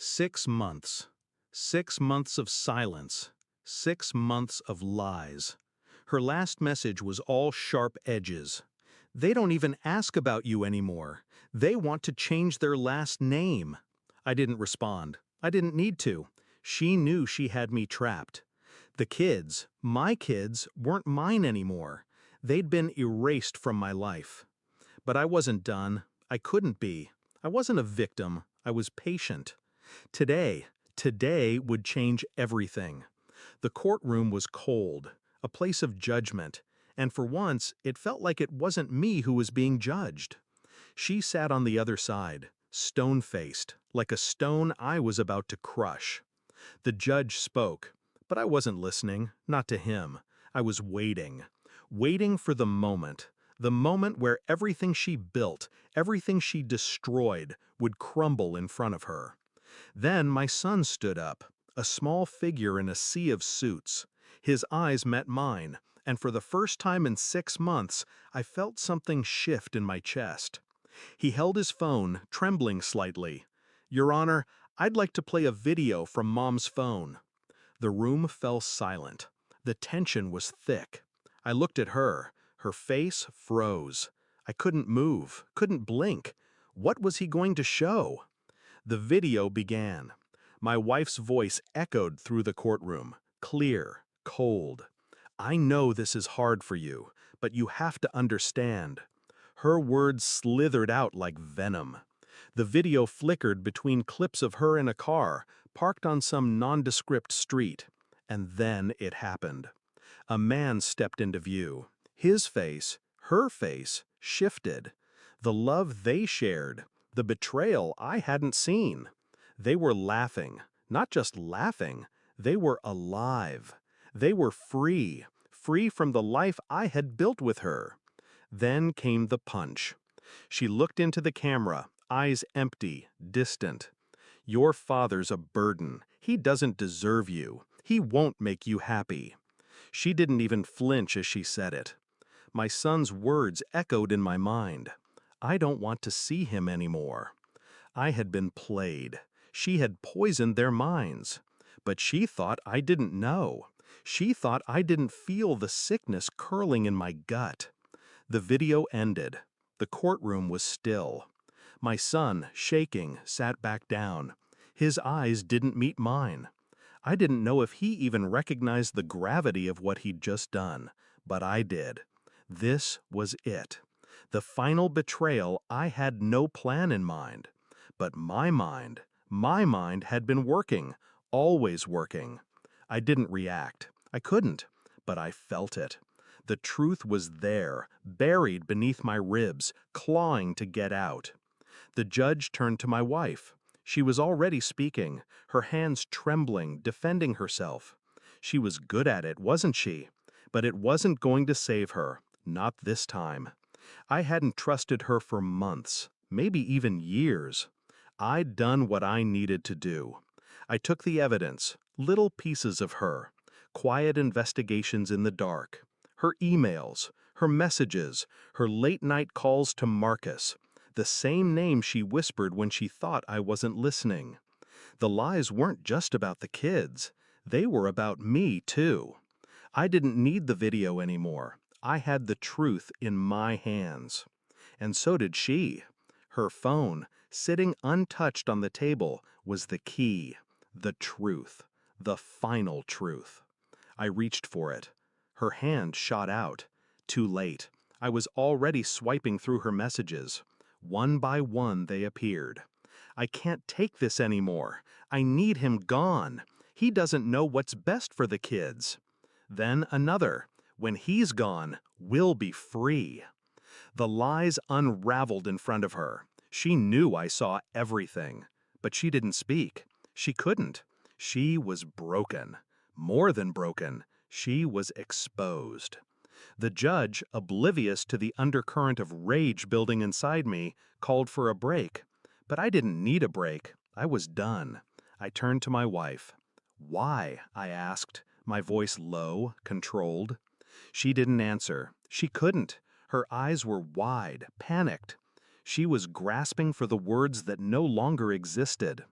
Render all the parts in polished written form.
6 months. 6 months of silence. 6 months of lies. Her last message was all sharp edges. They don't even ask about you anymore. They want to change their last name. I didn't respond. I didn't need to. She knew she had me trapped. The kids, my kids, weren't mine anymore. They'd been erased from my life. But I wasn't done. I couldn't be. I wasn't a victim. I was patient. Today would change everything. The courtroom was cold, a place of judgment, and for once it felt like it wasn't me who was being judged. She sat on the other side, stone-faced, like a stone I was about to crush. The judge spoke, but I wasn't listening, not to him. I was waiting for the moment where everything she built, everything she destroyed, would crumble in front of her. Then my son stood up, a small figure in a sea of suits. His eyes met mine, and for the first time in 6 months, I felt something shift in my chest. He held his phone, trembling slightly. "Your Honor, I'd like to play a video from Mom's phone." The room fell silent. The tension was thick. I looked at her. Her face froze. I couldn't move, couldn't blink. What was he going to show? The video began. My wife's voice echoed through the courtroom, clear, cold. "I know this is hard for you, but you have to understand." Her words slithered out like venom. The video flickered between clips of her in a car, parked on some nondescript street. And then it happened. A man stepped into view. His face, her face, shifted. The love they shared, the betrayal I hadn't seen. They were laughing, not just laughing, they were alive. They were free from the life I had built with her. Then came the punch. She looked into the camera, eyes empty, distant. "Your father's a burden. He doesn't deserve you. He won't make you happy." She didn't even flinch as she said it. My son's words echoed in my mind. I don't want to see him anymore. I had been played. She had poisoned their minds. But she thought I didn't know. She thought I didn't feel the sickness curling in my gut. The video ended. The courtroom was still. My son, shaking, sat back down. His eyes didn't meet mine. I didn't know if he even recognized the gravity of what he'd just done, but I did. This was it. The final betrayal I had no plan in mind. But my mind had been working, always working. I didn't react. I couldn't, but I felt it. The truth was there, buried beneath my ribs, clawing to get out. The judge turned to my wife. She was already speaking, her hands trembling, defending herself. She was good at it, wasn't she? But it wasn't going to save her, not this time. I hadn't trusted her for months, maybe even years. I'd done what I needed to do. I took the evidence, little pieces of her, quiet investigations in the dark, her emails, her messages, her late-night calls to Marcus, the same name she whispered when she thought I wasn't listening. The lies weren't just about the kids. They were about me, too. I didn't need the video anymore. I had the truth in my hands. And so did she. Her phone, sitting untouched on the table, was the key, the truth, the final truth. I reached for it. Her hand shot out. Too late. I was already swiping through her messages. One by one they appeared. "I can't take this anymore. I need him gone. He doesn't know what's best for the kids." Then another. "When he's gone, we'll be free." The lies unraveled in front of her. She knew I saw everything. But she didn't speak. She couldn't. She was broken. More than broken. She was exposed. The judge, oblivious to the undercurrent of rage building inside me, called for a break. But I didn't need a break. I was done. I turned to my wife. "Why?" I asked, my voice low, controlled. She didn't answer. She couldn't. Her eyes were wide, panicked. She was grasping for the words that no longer existed.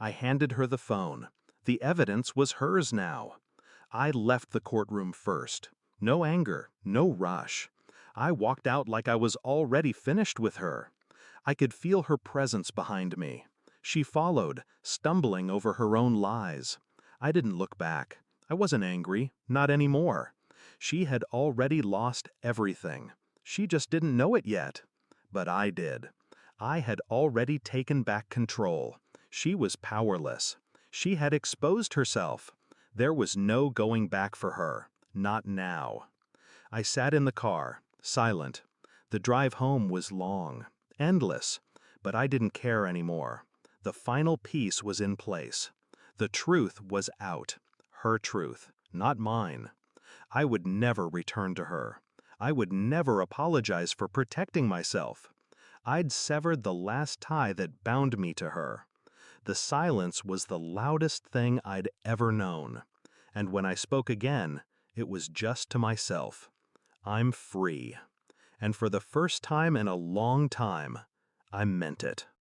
I handed her the phone. The evidence was hers now. I left the courtroom first. No anger, no rush. I walked out like I was already finished with her. I could feel her presence behind me. She followed, stumbling over her own lies. I didn't look back. I wasn't angry, not anymore. She had already lost everything. She just didn't know it yet. But I did. I had already taken back control. She was powerless. She had exposed herself. There was no going back for her. Not now. I sat in the car, silent. The drive home was long, endless, but I didn't care anymore. The final piece was in place. The truth was out. Her truth, not mine. I would never return to her. I would never apologize for protecting myself. I'd severed the last tie that bound me to her. The silence was the loudest thing I'd ever known. And when I spoke again, it was just to myself. I'm free. And for the first time in a long time, I meant it.